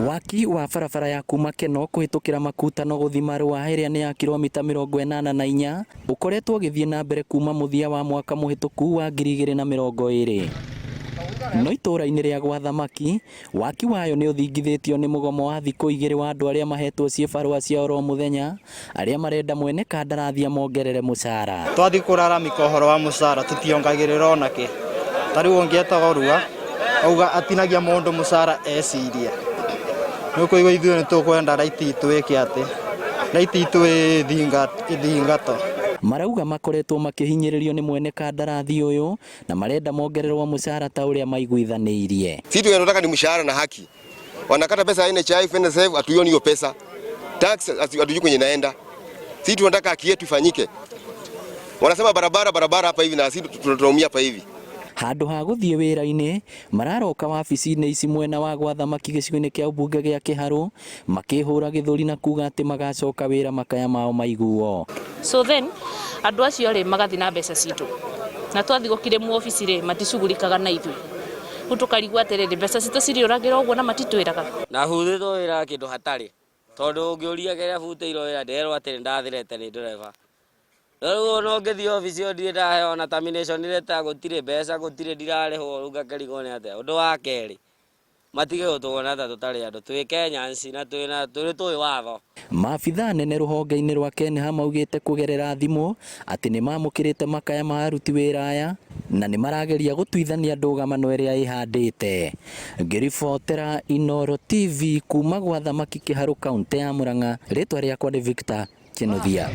Waki wa barabara ya kuma Keno kuhitukira Makutano guthima Rũa ĩrĩa nĩ ya kilomita 84 ukoretwo gĩthiĩ na mbere kuma muthia wa mwaka muhituku wa 2020. No itũra-inĩ rĩa gwa thamaki, waki wayo nĩ ũthingithĩtio nĩ mũgomo wa thikũ 2 wa andũ arĩa mahetwo ciĩbarũa cia oro mũthenya, arĩa marenda mwene kandarathi amongerere mũcara. Twathi kũraramika ũhoro wa mũcara tũtiongagĩrĩra onake. Tarĩu ũngĩetaga Rũa auga atinagia mũndũ mũcara eciria. Nĩũkũigua ithuĩ nĩ tũkwenda raiti itũ ĩke atĩ, raiti itũ ĩthingatwo. Marauga makoretwo makihinyĩrĩrio nĩ mwene kandarathi ũyũ na marenda mongererwo mũcara ta ũrĩa maiguithanĩirie. Sisi tunataka ni mshahara na haki. Wanakata pesa ya NHIF, NSSF, hatuioni hiyo pesa. Tax hatujui kwenye naenda. Sisi tunataka haki yetu ifanyike. Wanasema barabara hapa hivi na sisi tunatumia hapa hivi. Handũ ha gũthiĩ wĩra-inĩ mararoka wabici-inĩ ici mwena wa gwa thamaki gĩcigo-inĩ kĩa ũmbunge gĩa Kĩharũ makĩhũra gĩthũri na kuga atĩ magacoka wĩra makaya mao maiguo. So then andũ acio rĩ magathi na mbeca citũ na twathi gũkire mu ofici rĩ maticugurikaga na ithuĩ gutukarigwa atĩrĩrĩ mbeca citũ cirĩũragĩra ũguo na matitwĩraga na huthĩtwo wĩra kĩndũ hatarĩ tondũ ũngĩũria kĩrĩa butĩirwo wĩra nderwo atĩ ndathirete nĩ driver. Rĩu no ngĩthiĩ ofici ĩyo ndirĩ ndaheo na termination letter, gũtirĩ mbeca, gũtirĩ ndirarĩhwo, rĩu ngakĩrigwo nĩ atĩa. Ũndũ wa kerĩ matige gũtũgona ta tũtarĩ andũ, twĩ Kenyanci na tũĩ watho. Maabitha nene rũhonge-inĩ rwa Kenha maugĩte kũgerera thimũ atĩ nĩ mamũkĩrĩte makaya ma aruti wĩra aya na nĩ marageria gũtuithania ndũgamano ĩrĩa ĩhandĩte. Ngĩribotera Inooro TV kuma gwa thamaki Kĩharũ kaunti ya Murang'a, rĩtwa rĩakwa nĩ Victor Kĩnuthia.